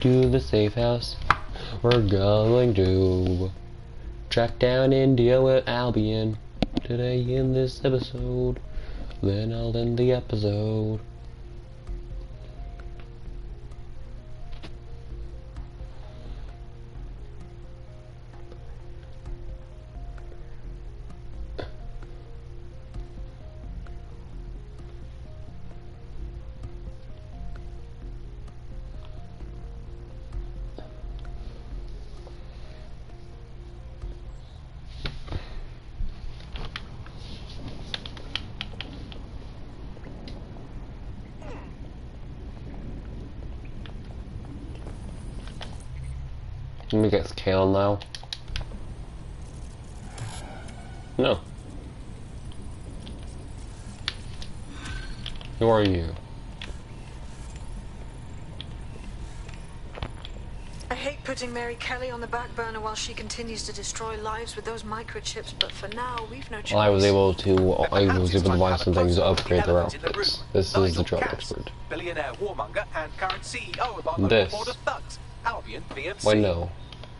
To the safe house. We're going to track down India with Albion today in this episode. Then I'll end the episode. Let me get Kale now. No. Who are you? I hate putting Mary Kelly on the back burner while she continues to destroy lives with those microchips, but for now, we've no choice. Well, I was able to buy some things to upgrade their outfits. This is the job expert. Billionaire warmonger and current CEO of our local board of thugs, Albion PMC. Why no?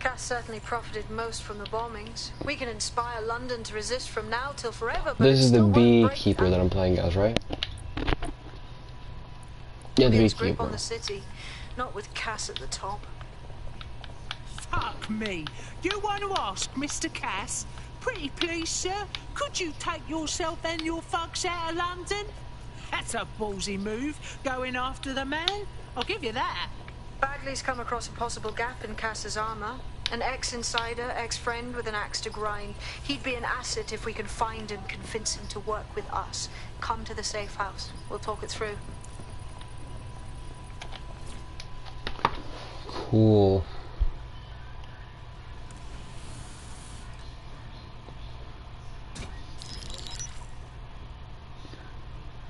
Cass certainly profited most from the bombings. We can inspire London to resist from now till forever, but This is the beekeeper that I'm playing as, right? Yeah, the grip beekeeper. on the city, not with Cass at the top. Fuck me. You want to ask Mr. Cass? Pretty please, sir, could you take yourself and your thugs out of London? That's a ballsy move, going after the man. I'll give you that. Bagley's come across a possible gap in Cass's armor. An ex-insider, ex-friend with an axe to grind. He'd be an asset if we can find and convince him to work with us. Come to the safe house. We'll talk it through. Cool.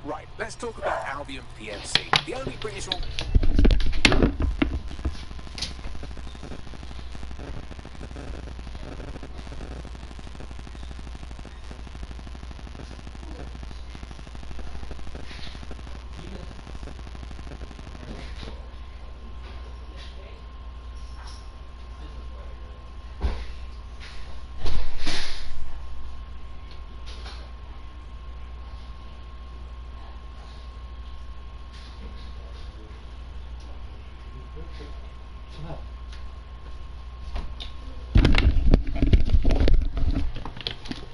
Right, let's talk about Albion PMC. The only British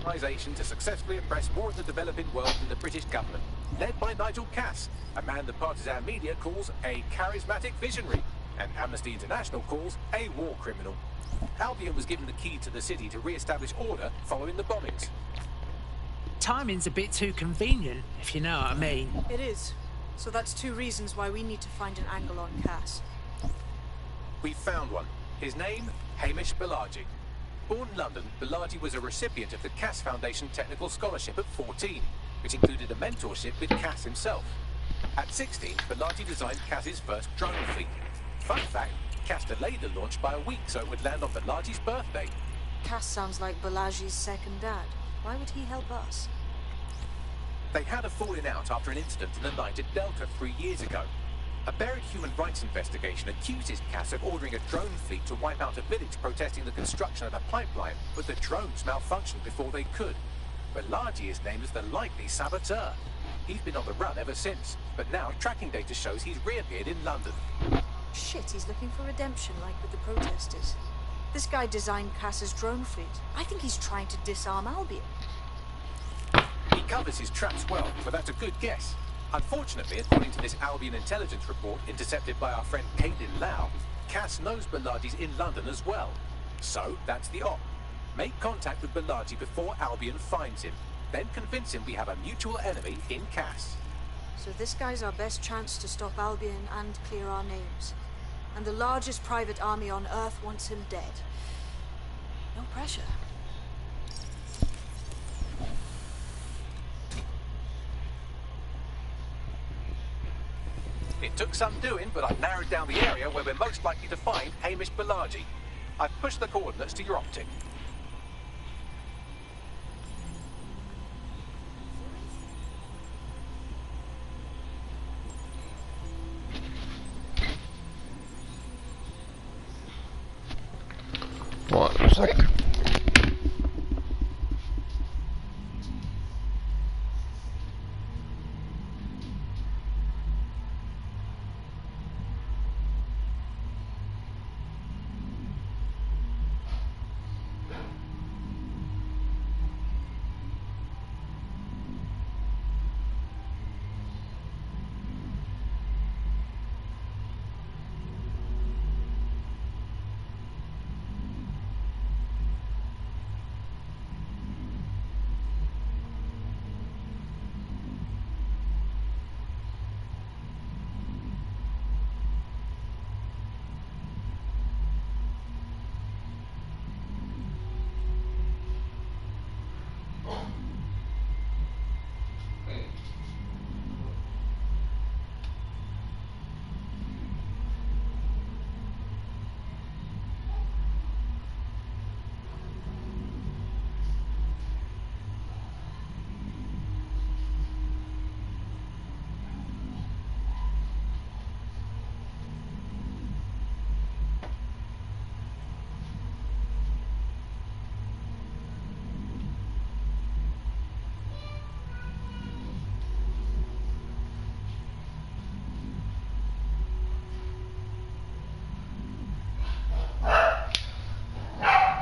organisation to successfully impress more of the developing world than the British government, led by Nigel Cass, a man the partisan media calls a charismatic visionary, and Amnesty International calls a war criminal. Albion was given the key to the city to re-establish order following the bombings. Timing's a bit too convenient, if you know what I mean. It is. So that's two reasons why we need to find an angle on Cass. We've found one. His name, Hamish Balaji. Born in London, Balaji was a recipient of the Cass Foundation Technical Scholarship at 14, which included a mentorship with Cass himself. At 16, Balaji designed Cass's first drone fleet. Fun fact, Cass delayed the launch by a week so it would land on Balaji's birthday. Cass sounds like Balaji's second dad. Why would he help us? They had a falling out after an incident in the Niger Delta 3 years ago. A buried human rights investigation accuses Cass of ordering a drone fleet to wipe out a village protesting the construction of a pipeline, but the drones malfunctioned before they could. Balaji is named as the likely saboteur. He's been on the run ever since, but now tracking data shows he's reappeared in London. Shit, he's looking for redemption like with the protesters. This guy designed Cass's drone fleet. I think he's trying to disarm Albion. He covers his tracks well, but that's a good guess. Unfortunately, according to this Albion intelligence report intercepted by our friend Caitlin Lau, Cass knows Balaji's in London as well. So, that's the op. Make contact with Balaji before Albion finds him. Then convince him we have a mutual enemy in Cass. So this guy's our best chance to stop Albion and clear our names. And the largest private army on Earth wants him dead. No pressure. It took some doing, but I've narrowed down the area where we're most likely to find Hamish Balaji. I've pushed the coordinates to your optic. 1 sec.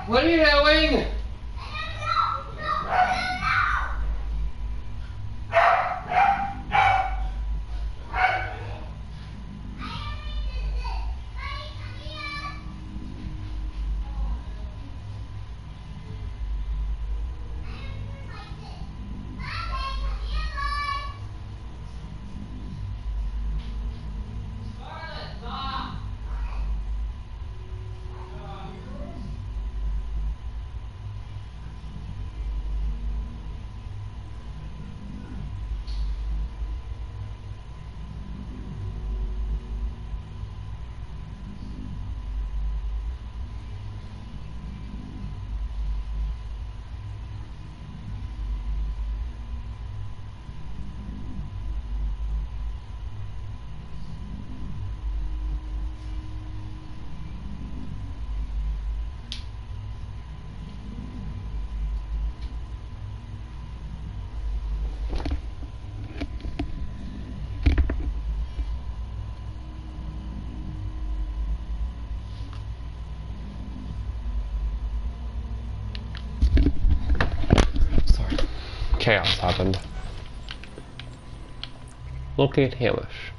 What are you doing? Chaos happened. Locate Hamish.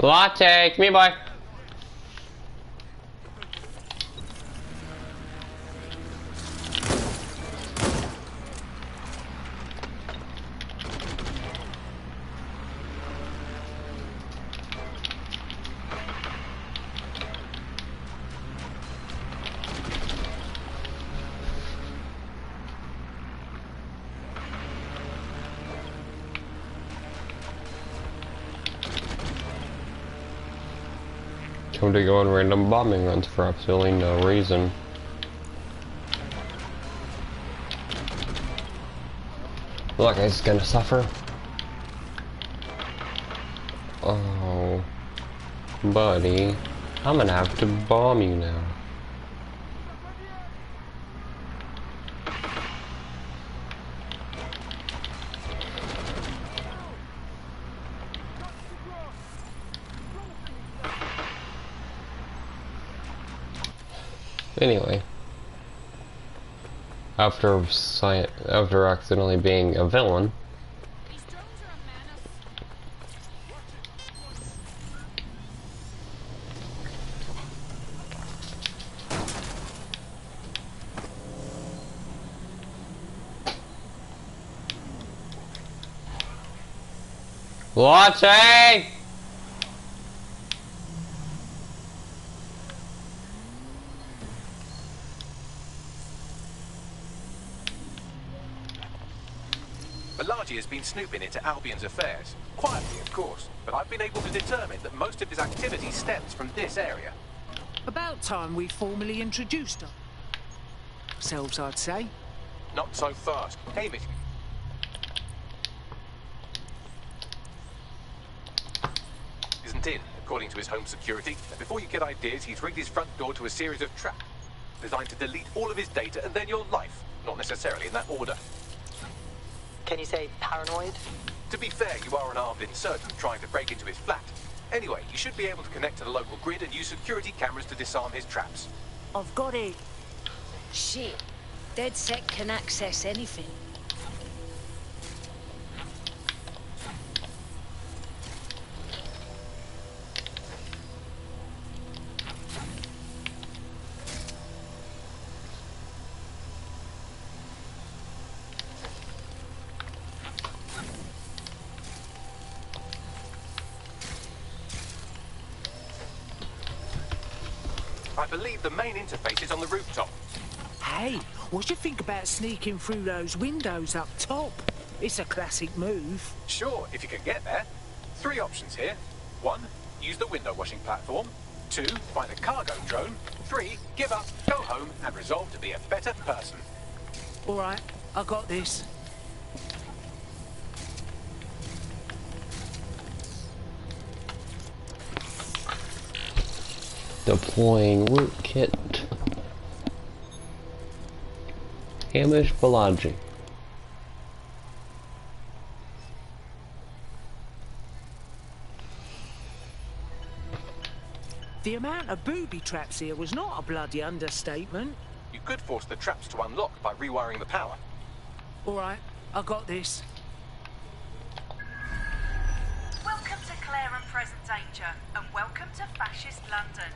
Latte, come here, boy. To go on random bombing runs for absolutely no reason. Look, he's gonna suffer. Oh, buddy, I'm gonna have to bomb you now. Anyway, after accidentally being a villain, Watching! Malaji has been snooping into Albion's affairs. Quietly, of course, but I've been able to determine that most of his activity stems from this area. About time we formally introduced ourselves, I'd say. Not so fast. Hamish. Isn't in, according to his home security. And before you get ideas, he's rigged his front door to a series of traps designed to delete all of his data and then your life. Not necessarily in that order. Can you say paranoid? To be fair, you are an armed insurgent trying to break into his flat. Anyway, you should be able to connect to the local grid and use security cameras to disarm his traps. I've got it. Shit. DedSec can access anything. I believe the main interface is on the rooftop. Hey, what do you think about sneaking through those windows up top? It's a classic move. Sure, if you can get there. 3 options here. 1, use the window washing platform. 2, find a cargo drone. 3, give up, go home, and resolve to be a better person. All right, I got this. Deploying rootkit. Hamish Balaji. The amount of booby traps here was not a bloody understatement. You could force the traps to unlock by rewiring the power. All right, I got this. Welcome to Claire and Present Danger, and welcome to Fascist London.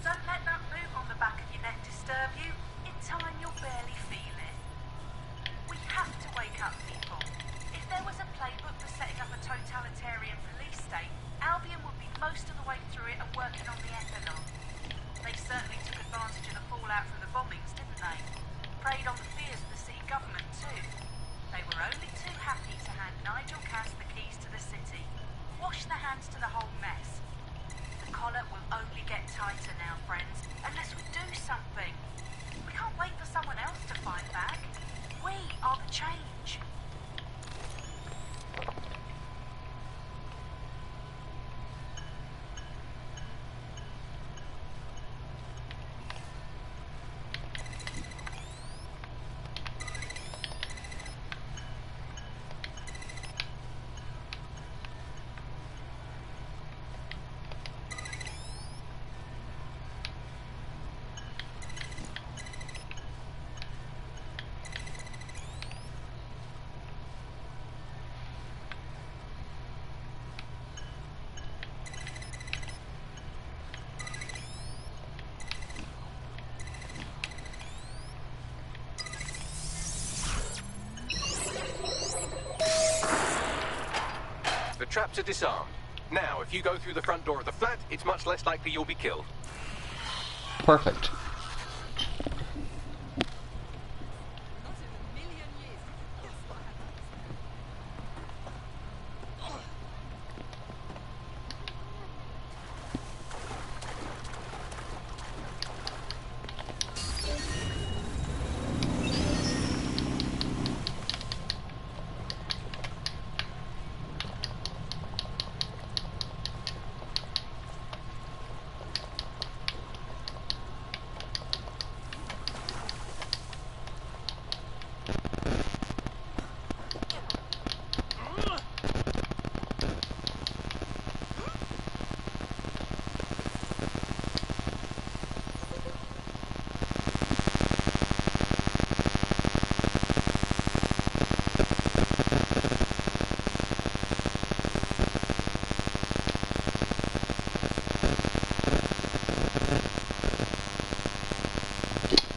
Don't let that move on the back of your neck disturb you. In time, you'll barely feel it. We have to wake up people. If there was a playbook for setting up a totalitarian police state, Albion would be most of the way through it and working on the epilogue. They certainly took advantage of the fallout from the bombings, didn't they? Preyed on the fears of the city government too. They were only too happy to hand Nigel Cass the keys to the city. Wash their hands to the whole mess. The collar will only get tighter now, friends, unless we do something. We can't wait for someone else to fight back. We are the change. The traps are disarmed. Now, if you go through the front door of the flat, it's much less likely you'll be killed. Perfect.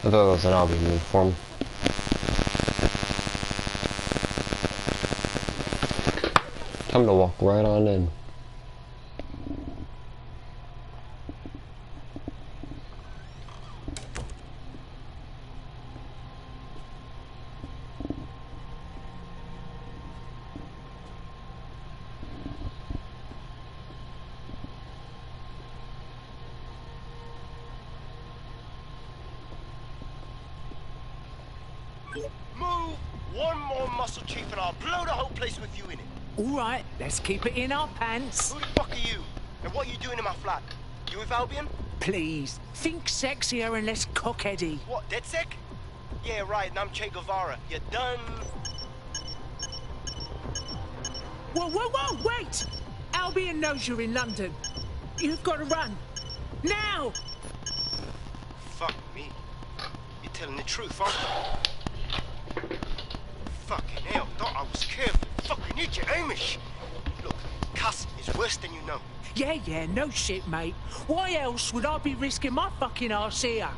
I thought it was an Albion uniform. Time to walk right on in. Move one more muscle, Chief, and I'll blow the whole place with you in it. All right, let's keep it in our pants. Who the fuck are you? And what are you doing in my flat? You with Albion? Please, think sexier and less cockheady. What, DedSec? Yeah, right, and I'm Che Guevara. You done? Whoa, whoa, whoa, wait! Albion knows you're in London. You've got to run. Now! Fuck me. You're telling the truth, aren't you? Fucking hell, thought I was careful. Fucking idiot, Amish. Look, Cass is worse than you know. Yeah, no shit, mate. Why else would I be risking my fucking arse here?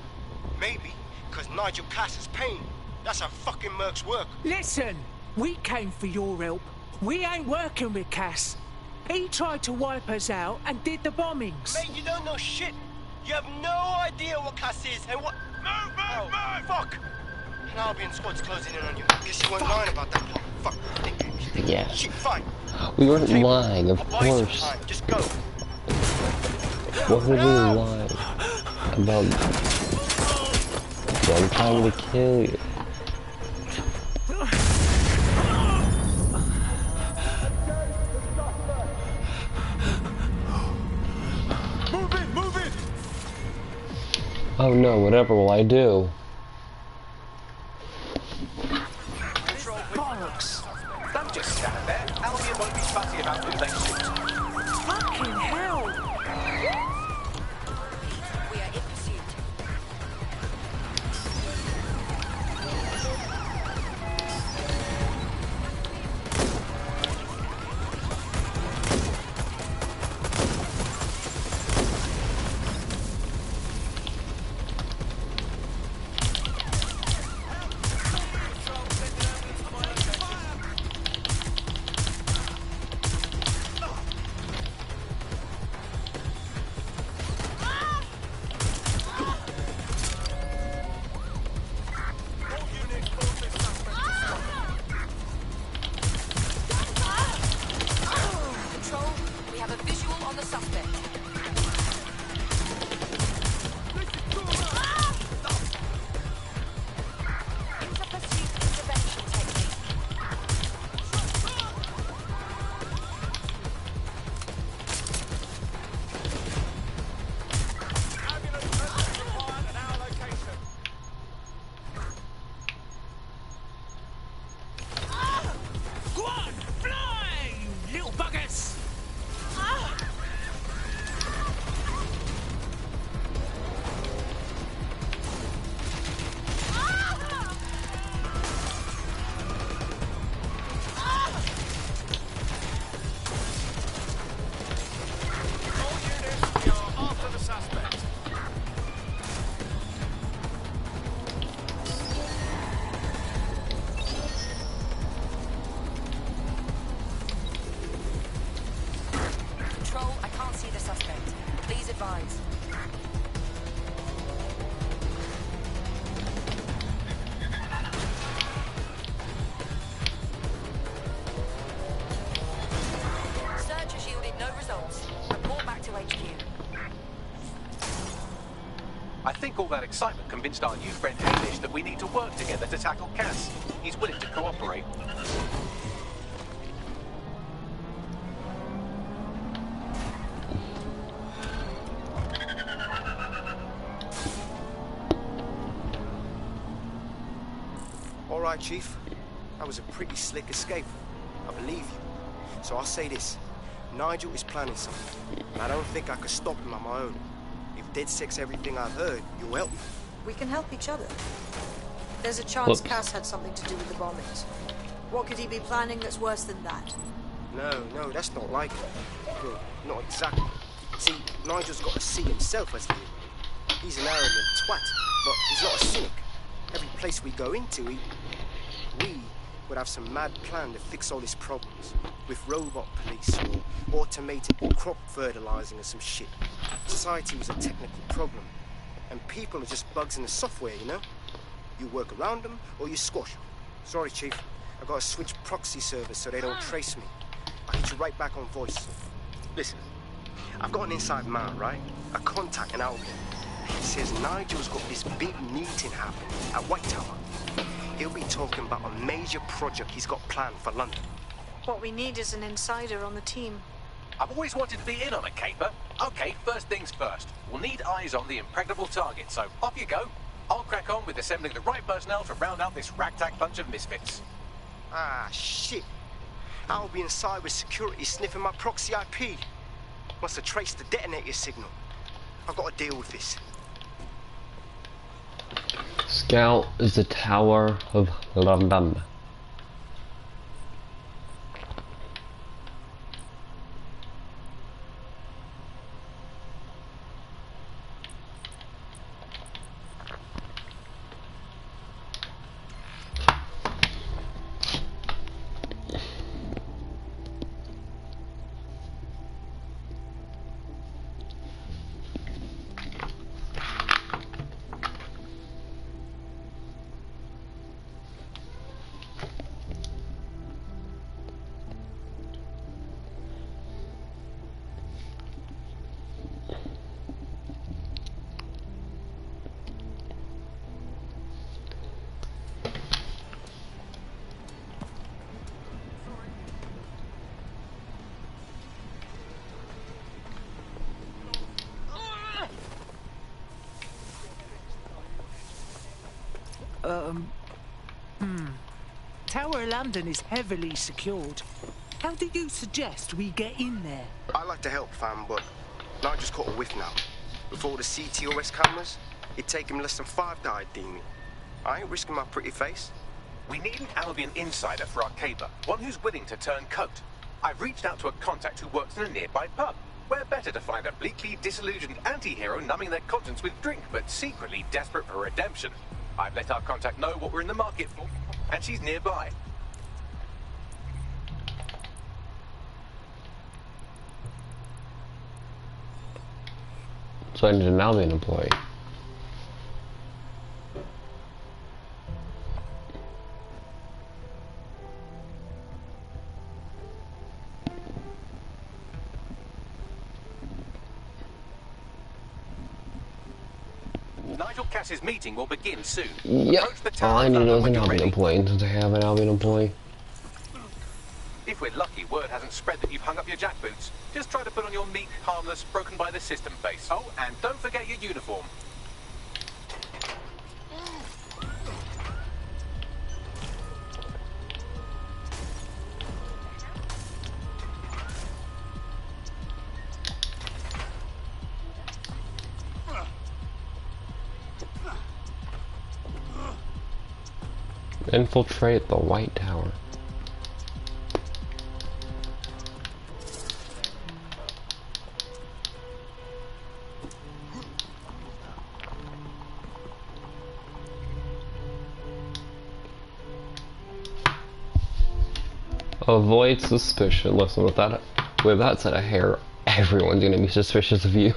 Maybe, because Nigel Cass is paying. That's how fucking mercs work. Listen, we came for your help. We ain't working with Cass. He tried to wipe us out and did the bombings. Mate, you don't know shit. You have no idea what Cass is and what... Move! Fuck! An Albion squad's closing in on you. Guess you weren't lying about that part. Fuck. Yeah. Shit, fine. We weren't lying, of I'll buy you some course. time. Just go. What were we lying about? I'm trying to kill you. Move it! Oh no, whatever will I do? Bollocks! Don't just stand there. Albion won't be fussy about who they shoot. Fucking hell! We are in pursuit. Control, we have a visual on the suspect. Inter-pursuit intervention technique. Go on, fly, you little buggers! All units, we are after the suspect. Control, I can't see the suspect. Please advise. Search has yielded no results. Report back to HQ. I think all that excitement convinced our new friend Hamish that we need to work together to tackle Cass. He's willing to cooperate. All right, Chief. That was a pretty slick escape. I believe you. So I'll say this. Nigel is planning something. And I don't think I could stop him on my own. If DedSec's everything I've heard, you'll help me. We can help each other. There's a chance Whoops. Cass had something to do with the bombings. What could he be planning that's worse than that? No, that's not like it. Well, not exactly. See, Nigel's got to see himself as the hero. He's an arrogant twat, but he's not a cynic. Every place we go into, we would have some mad plan to fix all his problems. With robot police or automated crop fertilizing or some shit. Society was a technical problem. And people are just bugs in the software, you know? You work around them or you squash them. Sorry, Chief. I've got to switch proxy servers so they don't trace me. I'll hit you right back on voice. Listen, I've got an inside man, right? A contact in Albion. He says Nigel's got this big meeting happening at White Tower. He'll be talking about a major project he's got planned for London. What we need is an insider on the team. I've always wanted to be in on a caper. Okay, first things first. We'll need eyes on the impregnable target, so off you go. I'll crack on with assembling the right personnel to round out this ragtag bunch of misfits. Ah, shit. I'll be inside with security sniffing my proxy IP. Must have traced the detonator signal. I've got to deal with this. Scout is the Tower of London. Tower London is heavily secured. How do you suggest we get in there? I like to help, fam, but Nigel's caught a whiff now. With all the CTOS cameras, it'd take him less than 5 to ID me. I ain't risking my pretty face. We need an Albion insider for our caper, one who's willing to turn coat. I've reached out to a contact who works in a nearby pub. Where better to find a bleakly disillusioned anti-hero numbing their conscience with drink, but secretly desperate for redemption. I've let our contact know what we're in the market for, and she's nearby. So I need an Albion employee. Nigel Cass's meeting will begin soon. Yep. All I need is an Albion employee, since I have an Albion employee. If we're lucky, word hasn't spread that you've hung up your jackboots. Just try to put on your meek, harmless, broken by the system face. Oh, and don't forget your uniform. Infiltrate the White Tower. Avoid suspicion. Listen, with that set of hair, everyone's gonna be suspicious of you.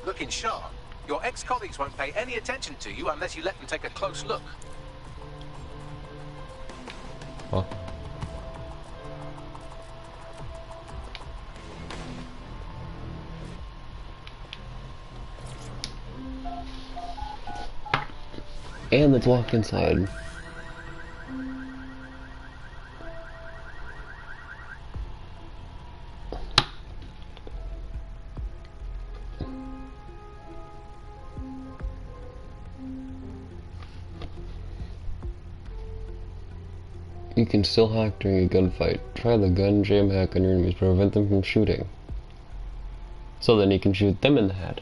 Looking sharp. Your ex-colleagues won't pay any attention to you unless you let them take a close look. Huh? And let's walk inside. You can still hack during a gunfight. Try the gun jam hack on your enemies to prevent them from shooting. So then you can shoot them in the head.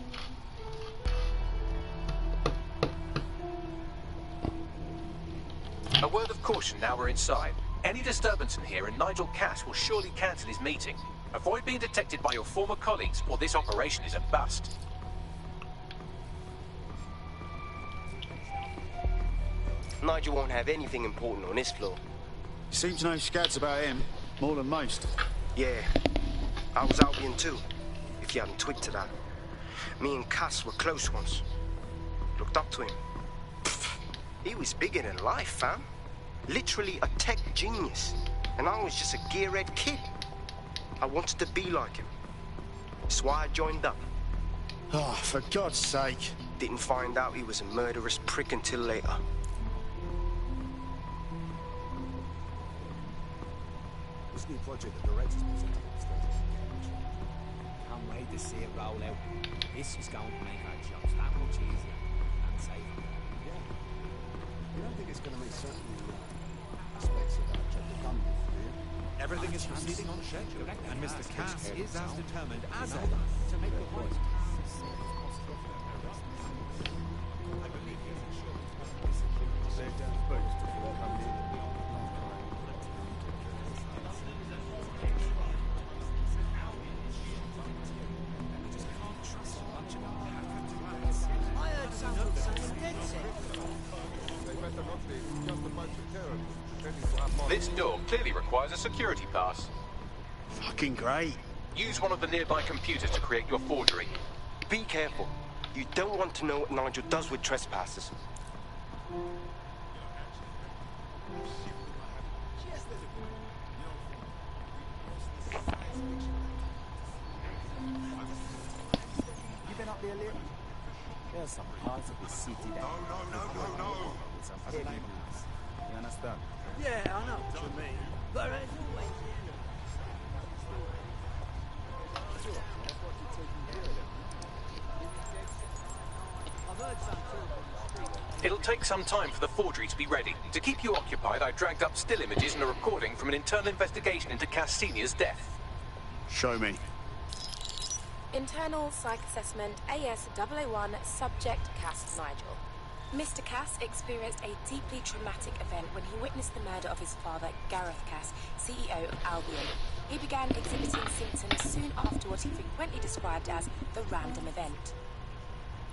A word of caution now we're inside. Any disturbance in here and Nigel Cass will surely cancel his meeting. Avoid being detected by your former colleagues or this operation is a bust. Nigel won't have anything important on this floor. You seem to know scads about him, more than most. Yeah, I was Albion too, if you hadn't twigged to that. Me and Cass were close once. Looked up to him. Pfft, he was bigger than life, fam. Literally a tech genius. And I was just a gearhead kid. I wanted to be like him. That's why I joined up. Oh, for God's sake. Didn't find out he was a murderous prick until later. This new project the director's presenting upstairs. Can't wait to see it roll out. This is going to make our jobs that much easier and safer. Yeah. You don't think it's going to make certain aspects of our job become, do you? Everything is proceeding on schedule, and Mr. Cass is as determined as ever to make the point. This door clearly requires a security pass. Fucking great. Use one of the nearby computers to create your forgery. Be careful. You don't want to know what Nigel does with trespassers. You been up there lately? There's some parts of the city that... No. Some heavy moves. You understand? Yeah, I know what you mean. But as always... It'll take some time for the forgery to be ready. To keep you occupied, I dragged up still images and a recording from an internal investigation into Cass Sr.'s death. Show me. Internal Psych Assessment AS-001 Subject Cass Nigel. Mr. Cass experienced a deeply traumatic event when he witnessed the murder of his father, Gareth Cass, CEO of Albion. He began exhibiting symptoms soon after what he frequently described as the random event.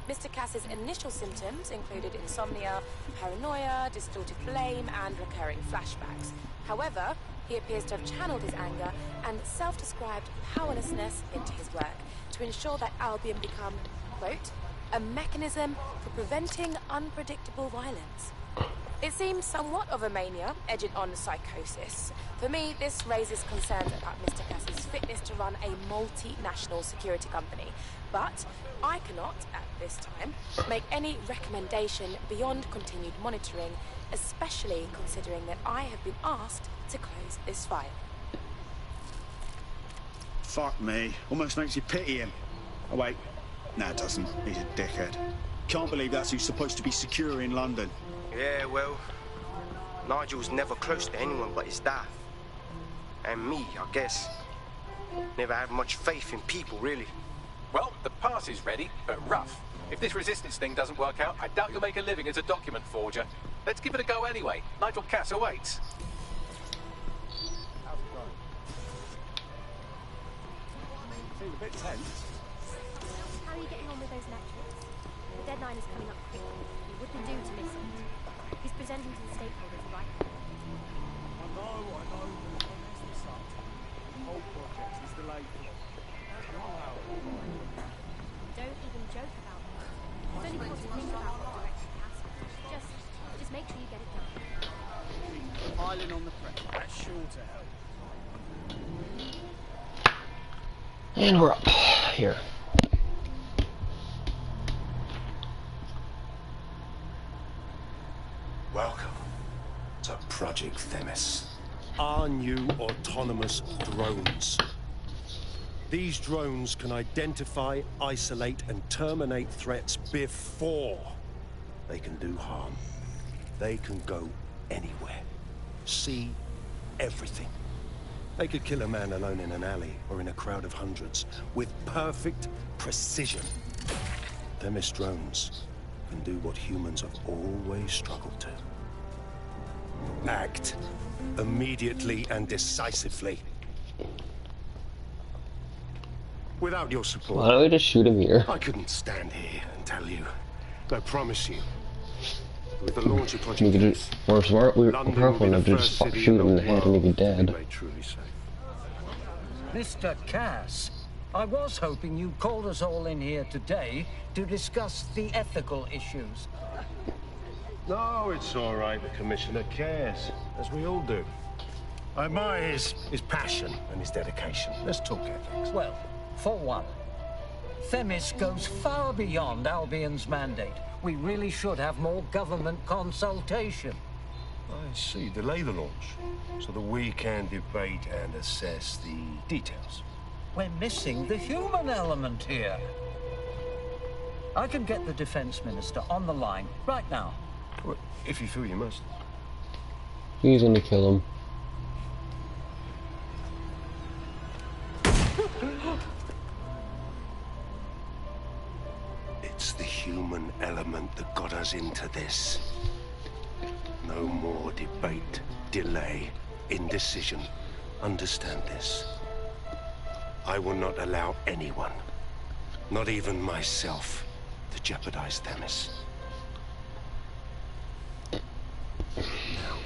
Mr. Cass's initial symptoms included insomnia, paranoia, distorted flame, and recurring flashbacks. However, he appears to have channeled his anger and self-described powerlessness into his work to ensure that Albion become, quote, a mechanism for preventing unpredictable violence. It seems somewhat of a mania, edging on psychosis. For me, this raises concerns about Mr. Cass's fitness to run a multinational security company. But I cannot, at this time, make any recommendation beyond continued monitoring, especially considering that I have been asked to close this file. Fuck me. Almost makes you pity him. Oh, wait. No, it doesn't. He's a dickhead. Can't believe that's who's supposed to be secure in London. Yeah, well, Nigel's never close to anyone but his staff. And me, I guess. Never had much faith in people, really. Well, the pass is ready, but rough. If this resistance thing doesn't work out, I doubt you'll make a living as a document forger. Let's give it a go anyway. Nigel Cass awaits. Seems a bit tense. How are you getting on with those metrics? The deadline is coming up quickly. You wouldn't do to miss it. He's presenting to the stakeholders right now. I know. That's the start. The whole project is delayed. Don't even joke about it. It's only because you think about what direction Cass. Just make sure you get it done. Piling on the pressure. That's sure to help. And we're up here. Welcome to Project Themis. Our new autonomous drones. These drones can identify, isolate, and terminate threats before they can do harm. They can go anywhere, see everything. They could kill a man alone in an alley or in a crowd of hundreds with perfect precision. Themis drones can do what humans have always struggled to. Act immediately and decisively. Without your support, Why don't we just shoot him here? I couldn't stand here and tell you. I promise you, With the launch of Project We could just, we're smart, we're powerful enough to just shoot him in the head and he'd be dead. Truly safe. Mr. Cass, I was hoping you called us all in here today to discuss the ethical issues. No, it's all right. The Commissioner cares, as we all do. I admire his passion and his dedication. Let's talk ethics. Well, for one, Themis goes far beyond Albion's mandate. We really should have more government consultation. I see. Delay the launch so that we can debate and assess the details. We're missing the human element here. I can get the Defense Minister on the line right now. Well, if you feel you must. He's gonna kill him. It's the human element that got us into this. No more debate, delay, indecision. Understand this. I will not allow anyone, not even myself, to jeopardize Themis. Now,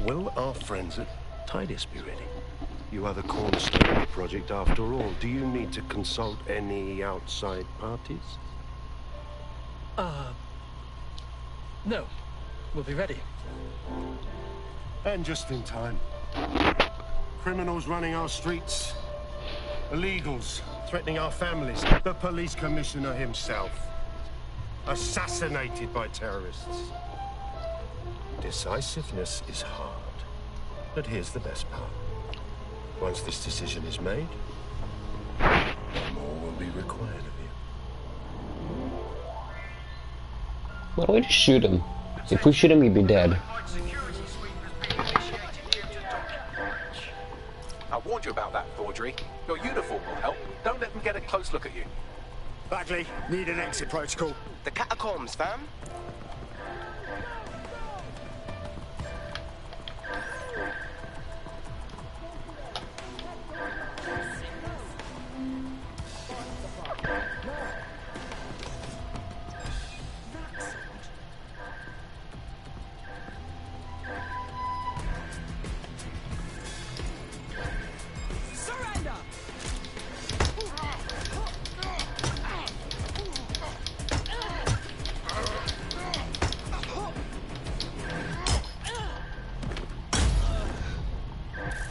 will our friends at Tidus be ready? You are the cornerstone of the project after all. Do you need to consult any outside parties? No. We'll be ready. And just in time. Criminals running our streets. Illegals threatening our families. The police commissioner himself. Assassinated by terrorists. Decisiveness is hard. But here's the best part. Once this decision is made, no more will be required of you. Why don't we just shoot him? If we shoot him, he'd be dead. I warned you about that forgery. Your uniform will help. Don't let them get a close look at you. Bagley, need an exit protocol. The catacombs, fam.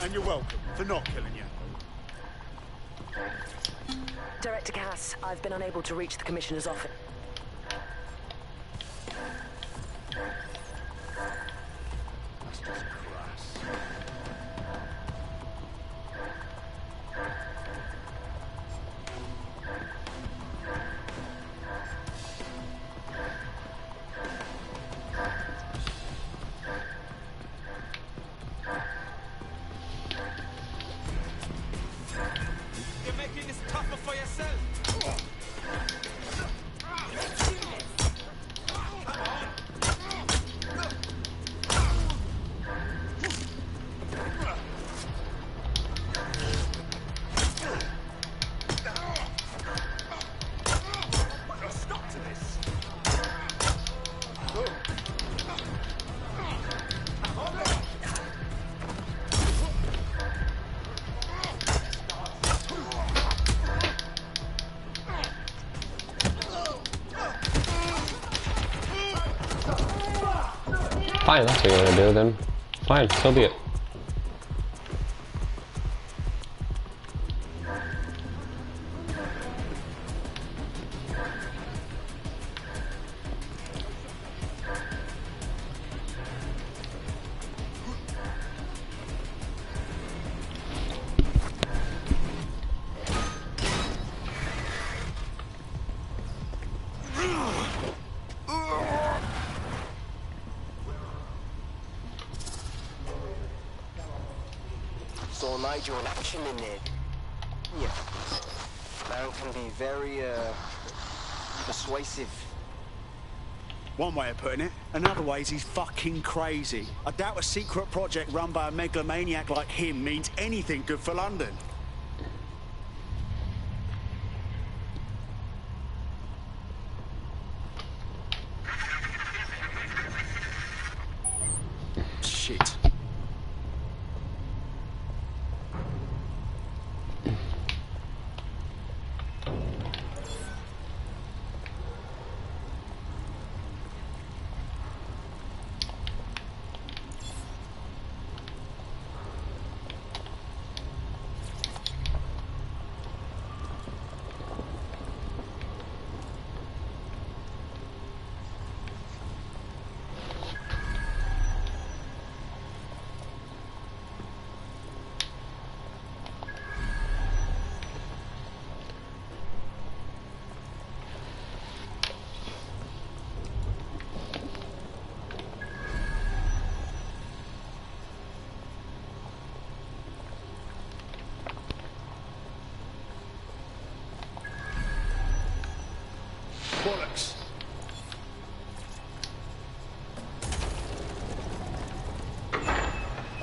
And you're welcome for not killing you. Director Cass, I've been unable to reach the Commissioner's office. That's just crass. You're making this tougher for yourself. Stop to this. Fine, that's what you're gonna do then. Fine, so be it. Saw Nigel in action in there. Yeah. Man can be very, persuasive. One way of putting it. Another way is he's fucking crazy. I doubt a secret project run by a megalomaniac like him means anything good for London.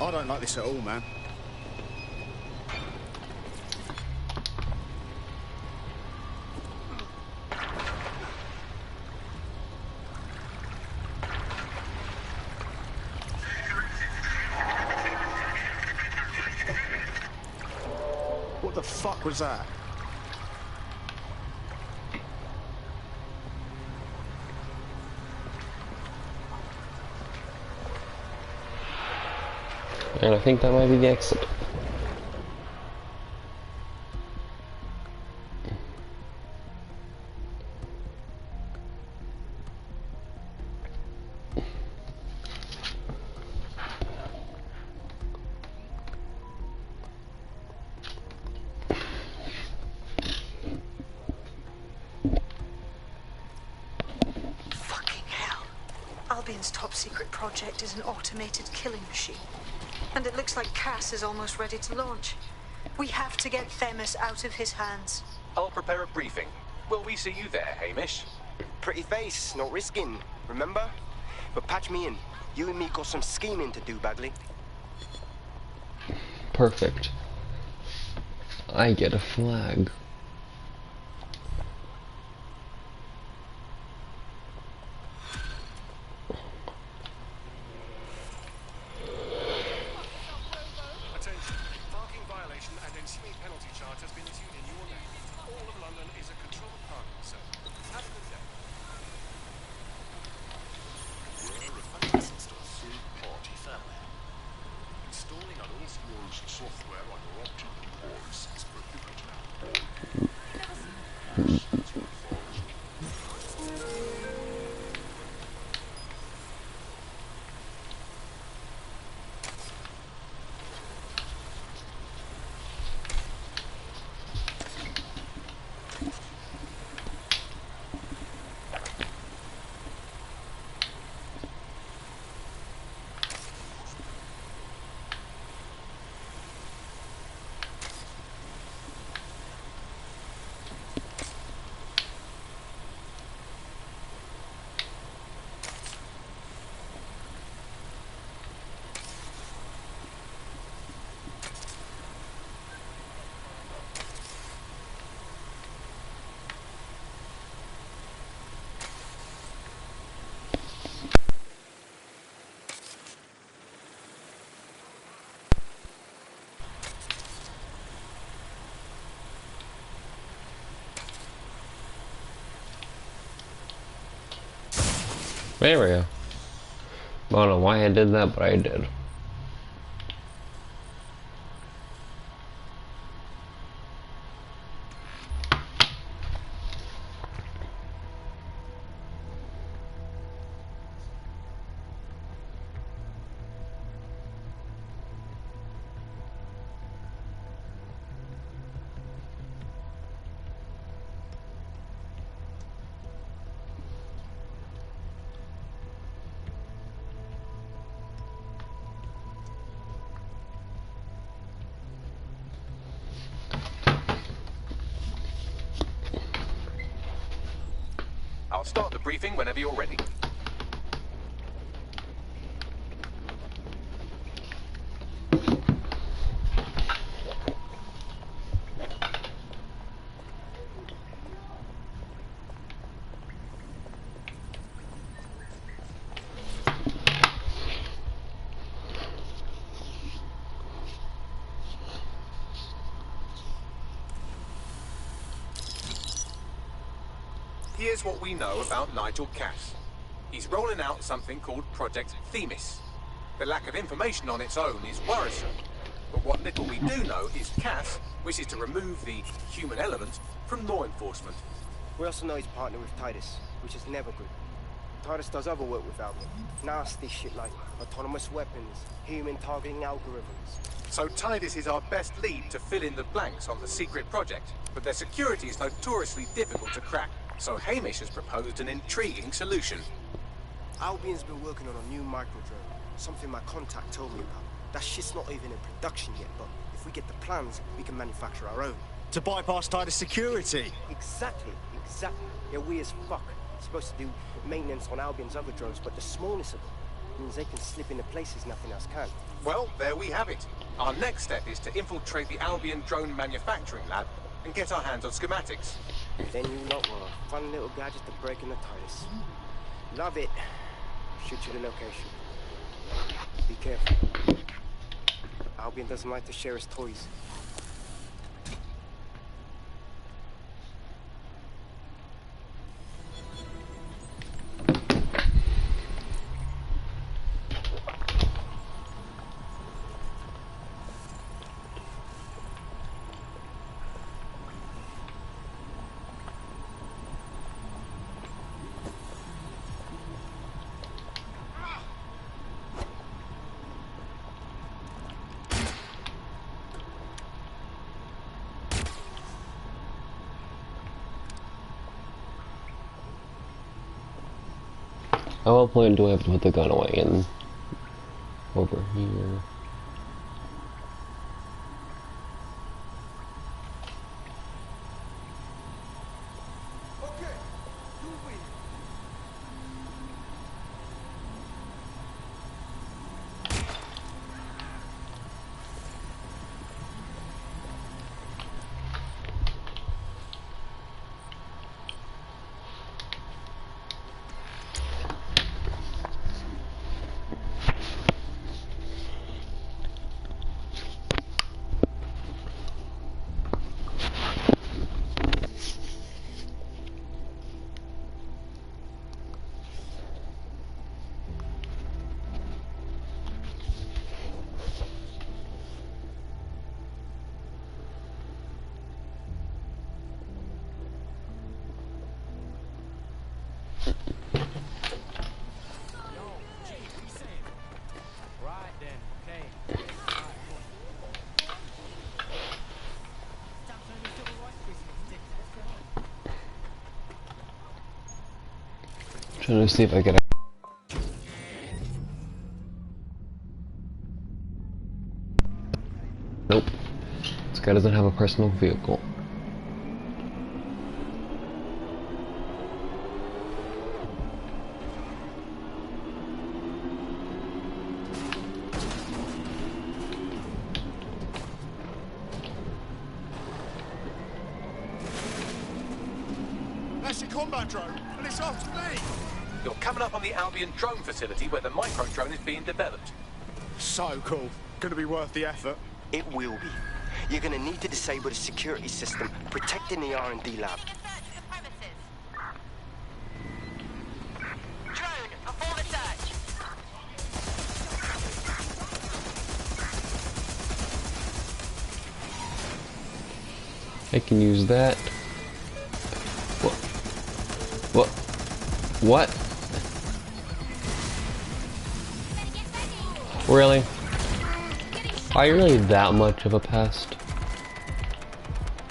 I don't like this at all, man. What the fuck was that? And I think that might be the exit. Fucking hell. Albion's top secret project is an automated killing machine. And it looks like Cass is almost ready to launch. We have to get Themis out of his hands. I'll prepare a briefing. Will we see you there, Hamish? Pretty face, not risking, remember? But patch me in. You and me got some scheming to do, Bagley. Perfect. I get a flag. Attention. Parking violation and ensuing penalty charge has been issued in your name. All of London is a controlled parking zone. Have a good day. We're a licensed third-party firmware. Installing unauthorized software on your optic device is prohibited. There we go. I don't know why I did that, but I did. I'll start the briefing whenever you're ready. Here's what we know about Nigel Cass. He's rolling out something called Project Themis. The lack of information on its own is worrisome. But what little we do know is Cass wishes to remove the human element from law enforcement. We also know he's partnered with Titus, which is never good. Titus does other work with Albion. Nasty shit like autonomous weapons, human targeting algorithms. So Titus is our best lead to fill in the blanks on the secret project. But their security is notoriously difficult to crack. So Hamish has proposed an intriguing solution. Albion's been working on a new microdrone, something my contact told me about. That shit's not even in production yet, but if we get the plans, we can manufacture our own. To bypass Titus security? Exactly. Yeah, we as fuck supposed to do maintenance on Albion's other drones, but the smallness of them, Means they can slip into places nothing else can. Well, there we have it. Our next step is to infiltrate the Albion drone manufacturing lab and get our hands on schematics. Then you lot will a fun little gadget to break in the TARDIS. Love it. Shoot you the location. Be careful. Albion doesn't like to share his toys. At what point do I have to put the gun away in over here? Trying to see if I get a... Nope. This guy doesn't have a personal vehicle. That's your combat drone, and it's after me! You're coming up on the Albion drone facility where the micro drone is being developed. So cool. Gonna be worth the effort. It will be. You're gonna need to disable the security system protecting the R&D lab. Drone, perform a search. I can use that. What? What? Really? Are you really that much of a pest?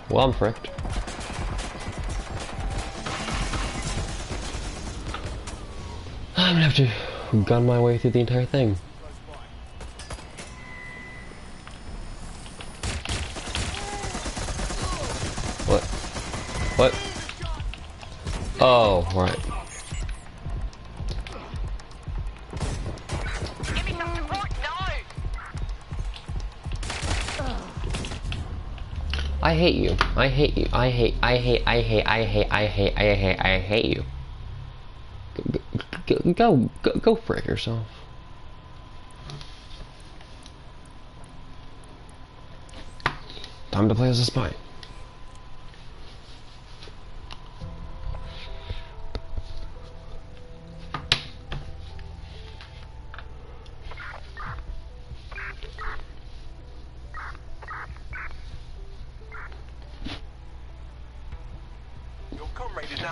Well, I'm fricked. I'm gonna have to gun my way through the entire thing. What? What? Oh, right. I hate you. I hate you. I hate you. Go frick yourself. Time to play as a spy.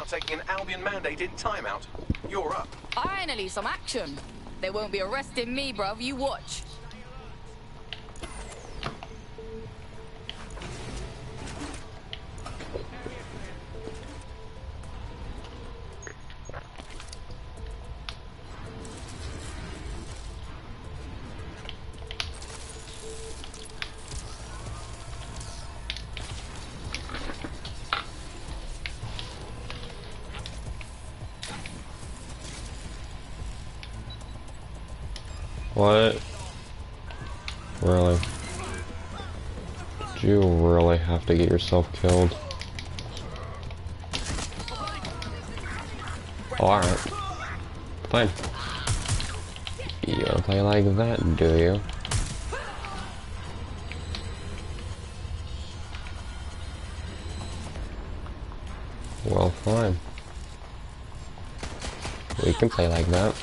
Taking an Albion mandate in timeout. You're up. Finally, some action. They won't be arresting me, bruv. You watch. What? Really? Do you really have to get yourself killed? Oh, alright. Fine. You don't play like that, do you? Well, fine. We can play like that.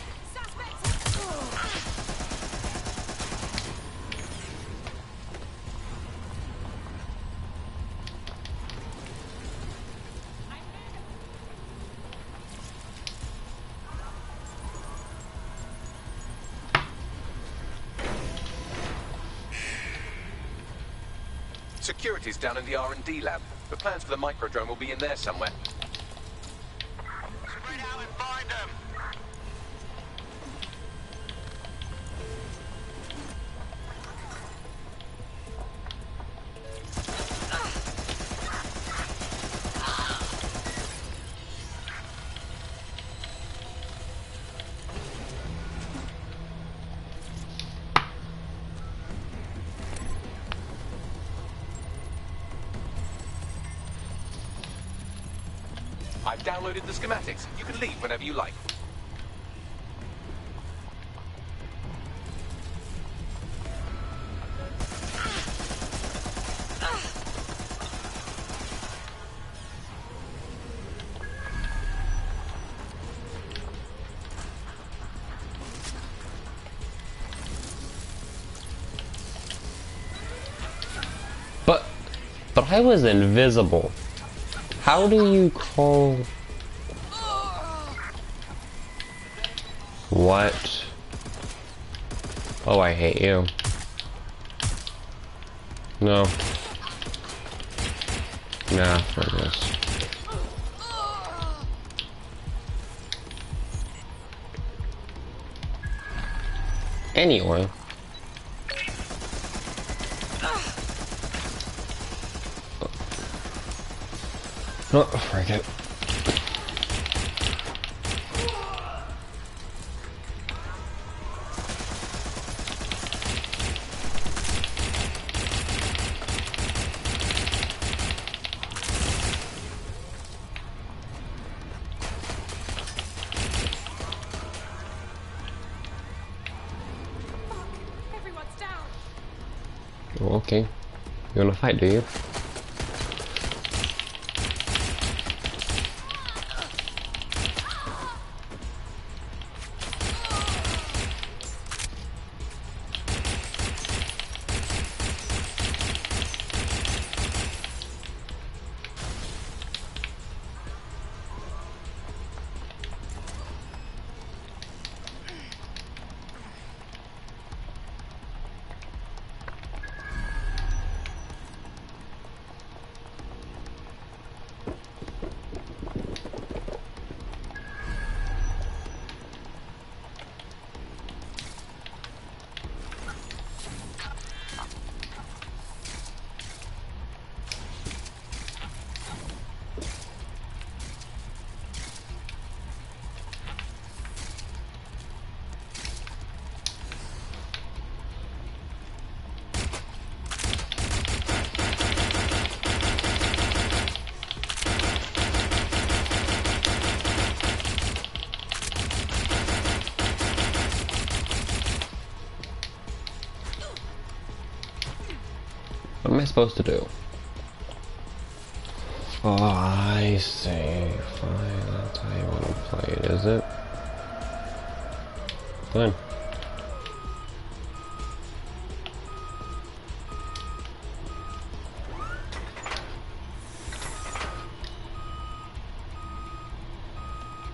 Security's down in the R&D lab. The plans for the microdrone will be in there somewhere. Spread out and find them. I've downloaded the schematics. You can leave whenever you like. But I was invisible. How do you call... What? Oh, I hate you. No. Nah, for this. Anyway. Oh, frick it. Everyone's down. Oh, okay. You wanna fight, do you? What am I supposed to do? Oh, I see. Fine, that's how you want to play it, is it? Fine.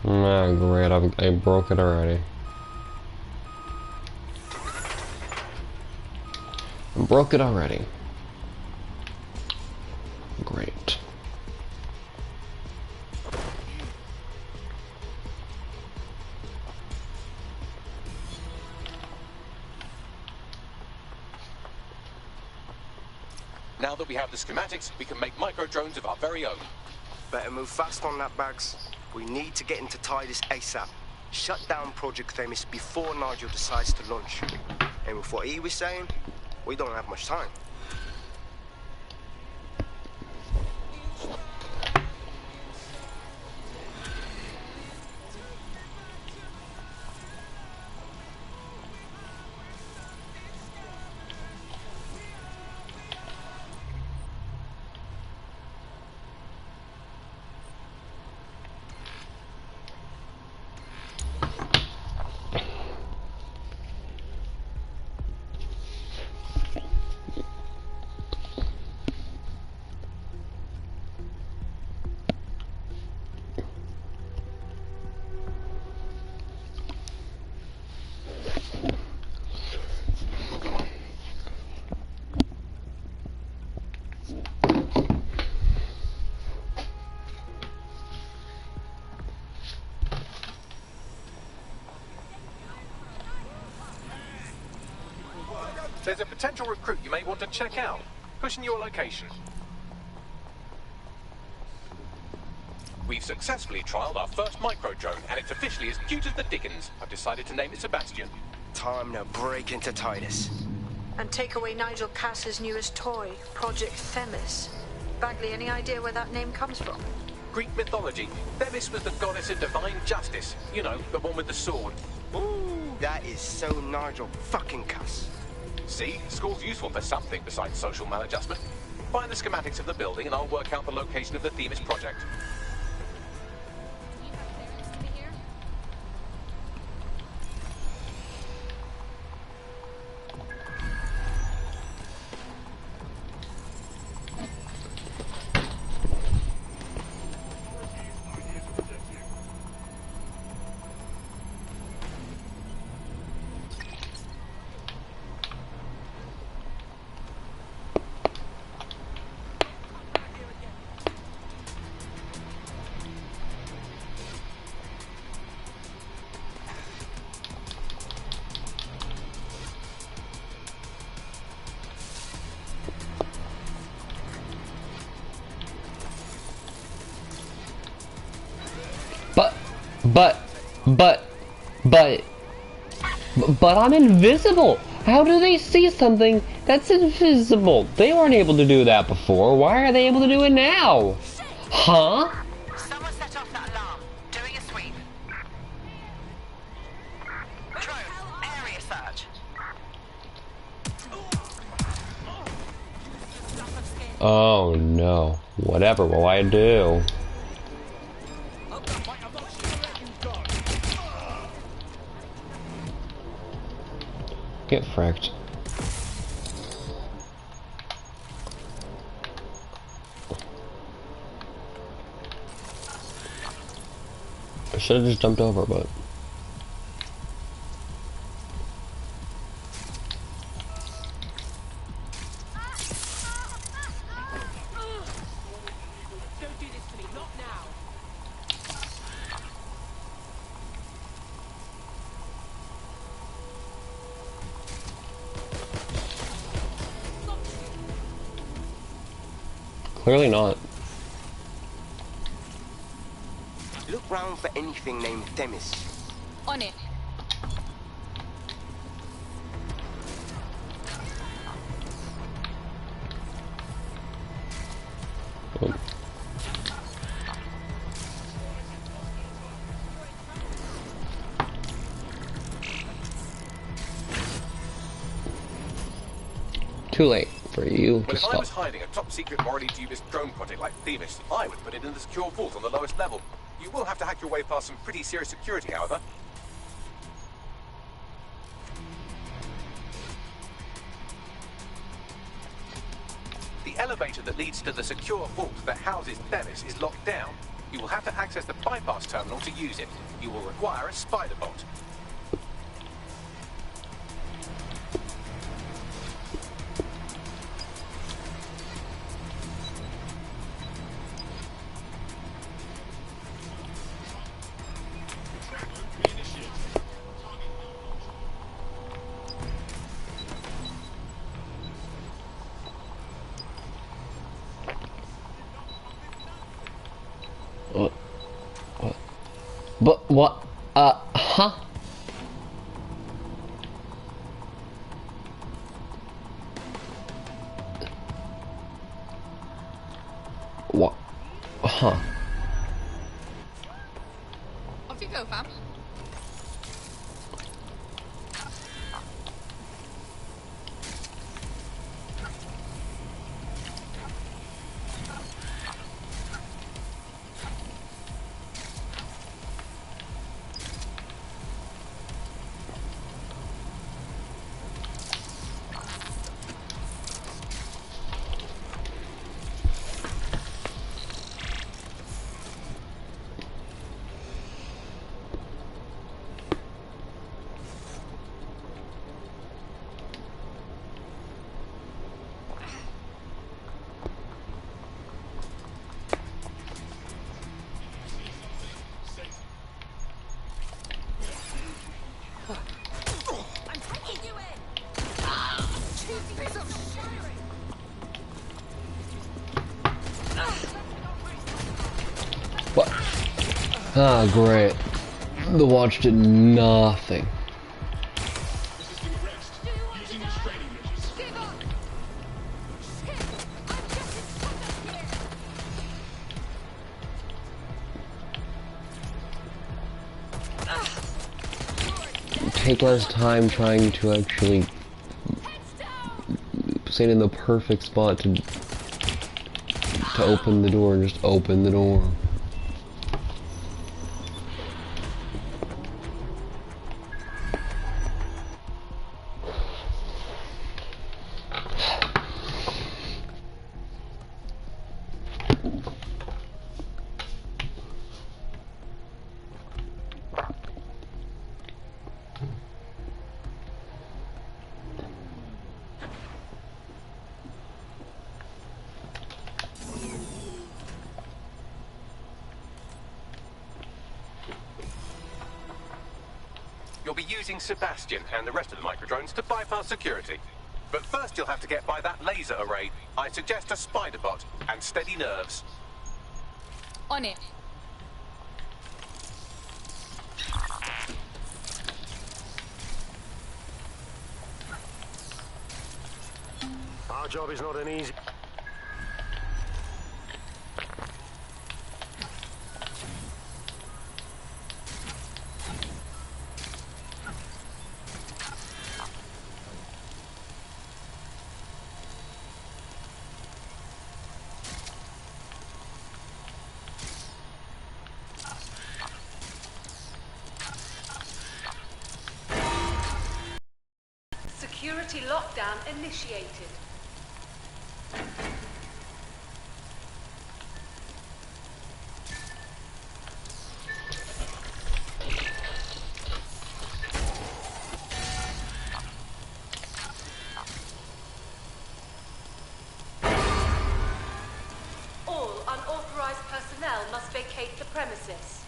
Ah, great, I broke it already. I broke it already. Great. Now that we have the schematics, we can make micro-drones of our very own. Better move fast on that, Bags. We need to get into Titus ASAP. shut down Project Themis before Nigel decides to launch. And with what he was saying, we don't have much time. There's a potential recruit you may want to check out. Pushing your location. We've successfully trialed our first micro-drone, and it's officially as cute as the dickens. I've decided to name it Sebastian. Time to break into Titus. And take away Nigel Cass's newest toy, Project Themis. Bagley, any idea where that name comes from? Greek mythology. Themis was the goddess of divine justice. You know, the one with the sword. Ooh, that is so Nigel fucking Cass. See, school's useful for something besides social maladjustment. Find the schematics of the building and I'll work out the location of the Themis project. But I'm invisible! How do they see something that's invisible? They weren't able to do that before. Why are they able to do it now? Huh? Someone set off that alarm. Doing a sweep. Drone, area search. Oh no. Whatever will I do? Get fracked. I should have just jumped over, but clearly not. Look round for anything named Themis. On it. Oh. Too late for you to Well, if stop. I was hiding a top-secret, morally dubious drone project like Themis, I would put it in the secure vault on the lowest level. You will have to hack your way past some pretty serious security, however. The elevator that leads to the secure vault that houses Themis is locked down. You will have to access the bypass terminal to use it. You will require a spider bolt. But what? Huh. Off you go, fam. What? Ah, great. The watch did nothing. Take less time trying to actually stand in the perfect spot to open the door and just open the door. You'll be using Sebastian and the rest of the microdrones to bypass security. But first you'll have to get by that laser array. I suggest a spider bot and steady nerves. On it. Our job is not an easy... Security lockdown initiated. All unauthorized personnel must vacate the premises.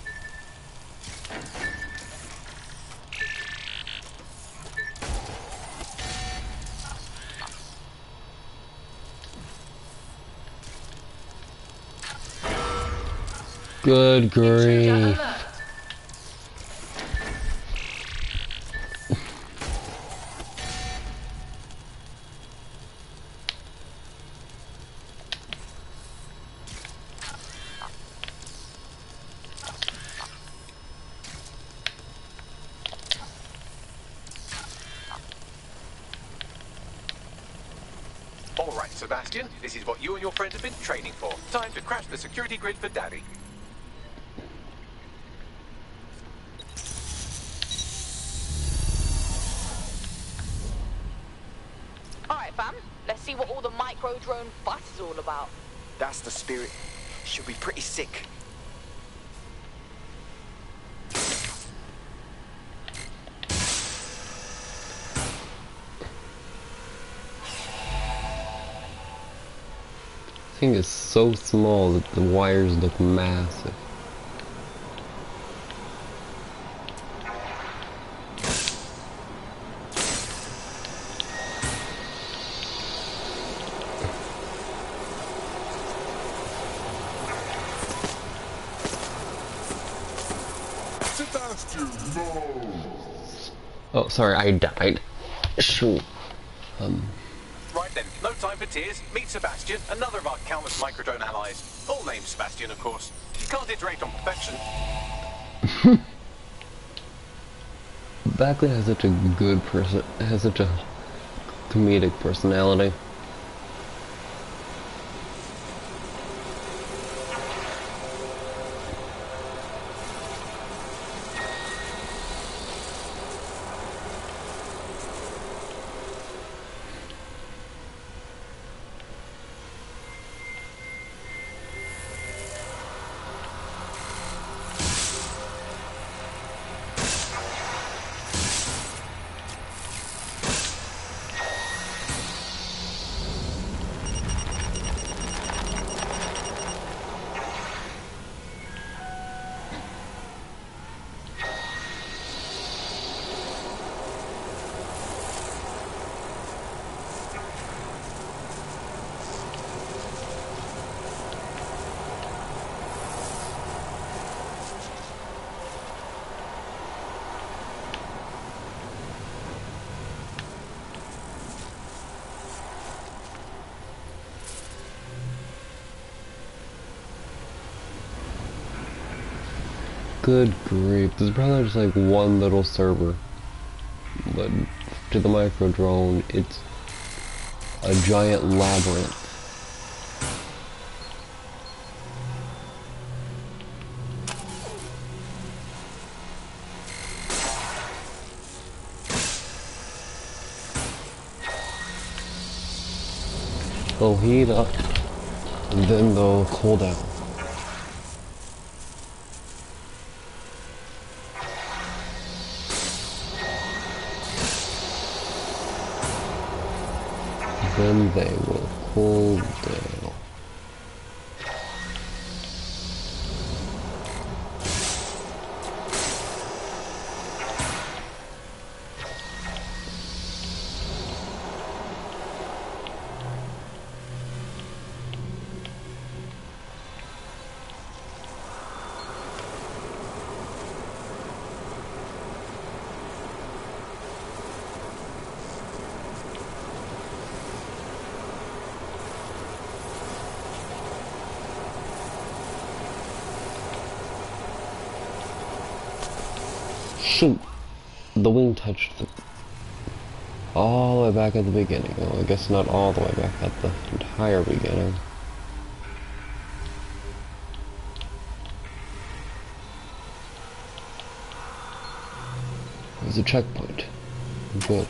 Good grief. All right, Sebastian, this is what you and your friends have been training for. Time to crash the security grid for Daddy. Alright, fam. Let's see what all the micro-drone fuss is all about. That's the spirit. Should be pretty sick. This thing is so small that the wires look massive. Sebastian, no! Oh, sorry, I died. Shoot. Right, then, no time for tears. Meet Sebastian, another of our countless microdrone allies. All named Sebastian, of course. You can't iterate on perfection. Bagley has such a good has such a comedic personality. Good grief, this is probably just like one little server. But to the micro drone, it's a giant labyrinth. They'll heat up, and then they'll cool down. Then they will cool down. Shoot! The wing touched all the way back at the beginning. Well, I guess not all the way back at the entire beginning. There's a checkpoint. Good.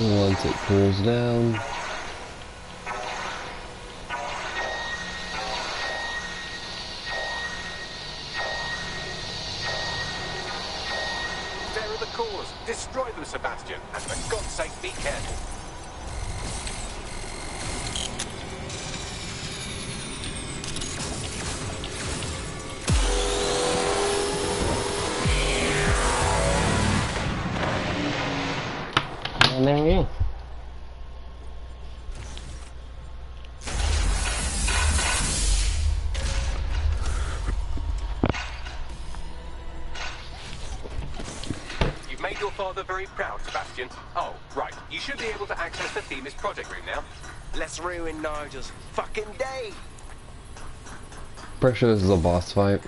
Once it cools down, the cores. Destroy them, Sebastian. And for God's sake, be careful. And there we go. You've made your father very proud, Sebastian. Oh, right. You should be able to access the Themis project room now. Let's ruin Nigel's fucking day. Pretty sure this is a boss fight.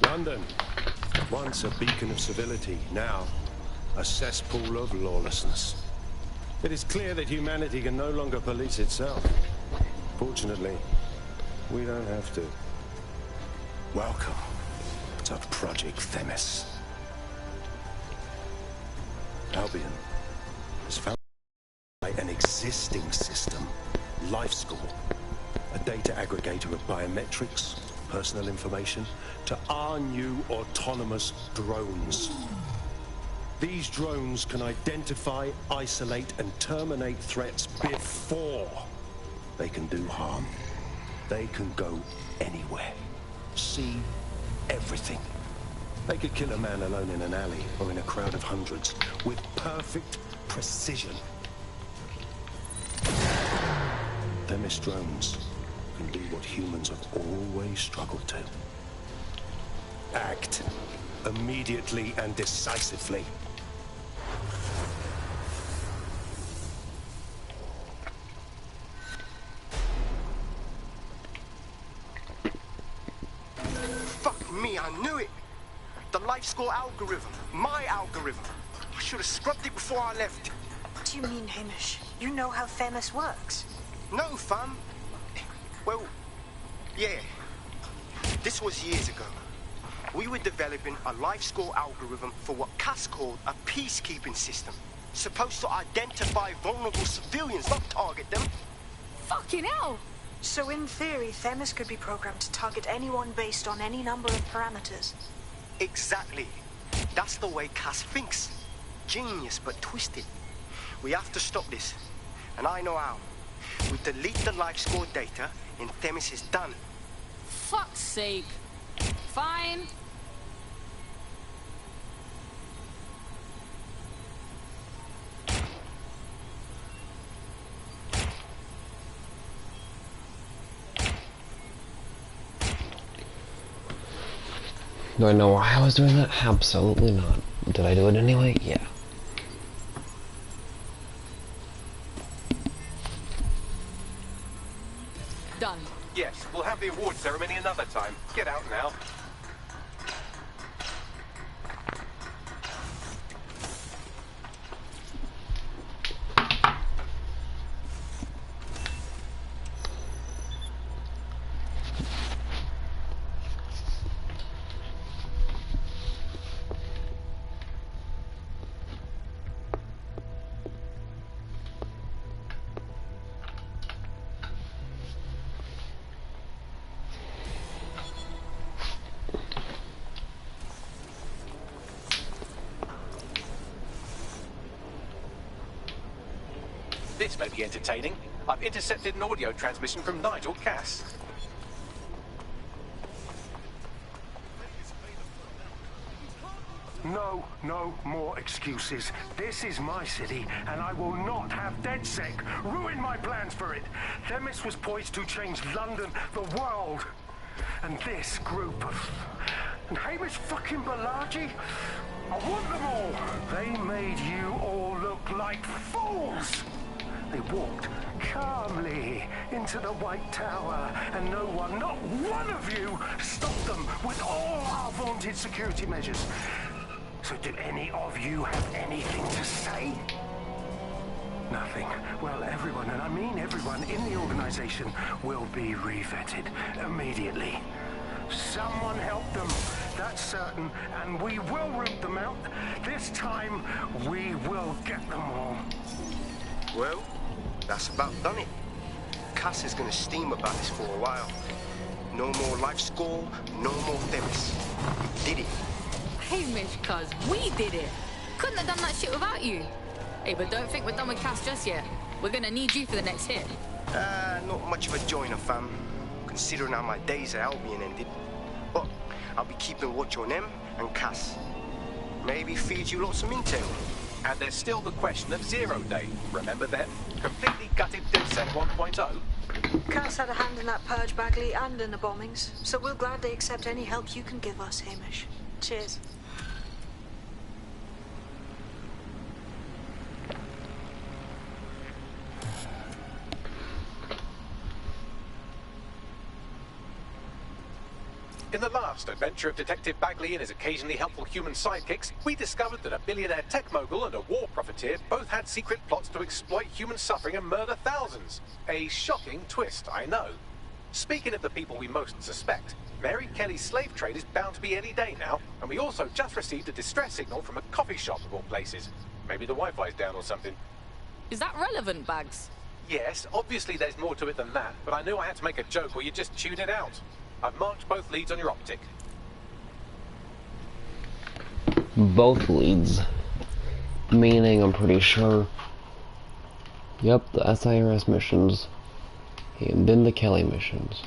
London, once a beacon of civility, now a cesspool of lawlessness. It is clear that humanity can no longer police itself. Fortunately, we don't have to. Welcome to Project Themis. Albion has found an existing system, LifeScore, a data aggregator of biometrics, personal information, to our new autonomous drones. These drones can identify, isolate, and terminate threats before they can do harm. They can go anywhere, see everything. They could kill a man alone in an alley or in a crowd of hundreds with perfect precision. Themis drones can do what humans have always struggled to. Act immediately and decisively. Fuck me, I knew it. The LifeScore algorithm. My algorithm. I should have scrubbed it before I left. What do you mean, Hamish? You know how Themis works. No, fam. Well, yeah. This was years ago. We were developing a LifeScore algorithm for what Cass called a peacekeeping system. Supposed to identify vulnerable civilians, not target them. Fucking hell! So in theory, Themis could be programmed to target anyone based on any number of parameters. Exactly. That's the way Cass thinks. Genius, but twisted. We have to stop this. And I know how. We delete the LifeScore data, and Themis is done. Fuck's sake. Fine. Do I know why I was doing that? Absolutely not. Did I do it anyway? Yeah. Done. Yes, we'll have the award ceremony another time. Get out now. This may be entertaining. I've intercepted an audio transmission from Nigel Cass. No, no more excuses. This is my city, and I will not have DedSec ruin my plans for it. Themis was poised to change London, the world. And this group of... And Hamish fucking Balaji? I want them all. They made you all look like fools. They walked calmly into the White Tower, and no one, not one of you, stopped them with all our vaunted security measures. So do any of you have anything to say? Nothing. Well, everyone, and I mean everyone in the organization, will be revetted immediately. Someone help them. that's certain, and we will root them out. This time, we will get them all. Well, that's about done it. Cass is gonna steam about this for a while. No more life score, no more Themis. We did it. Hamish, cuz we did it. Couldn't have done that shit without you. Hey, but don't think we're done with Cass just yet. We're gonna need you for the next hit. Not much of a joiner, fam, considering how my days at Albion ended. But I'll be keeping watch on them and Cass. Maybe feed you lots of intel. And there's still the question of Zero Day. Remember them? Completely gutted DivSec 1.0. Cass had a hand in that purge, Bagley, and in the bombings, so we'll gladly accept any help you can give us, Hamish. Cheers. In the last adventure of Detective Bagley and his occasionally helpful human sidekicks, we discovered that a billionaire tech mogul and a war profiteer both had secret plots to exploit human suffering and murder thousands. A shocking twist, I know. Speaking of the people we most suspect, Mary Kelly's slave trade is bound to be any day now, and we also just received a distress signal from a coffee shop of all places. Maybe the Wi-Fi's down or something. Is that relevant, Bags? Yes, obviously there's more to it than that, but I knew I had to make a joke or you'd just tune it out. I've marked both leads on your optic. Both leads. Meaning, I'm pretty sure. Yep, the SIRS missions. And then the Kelly missions.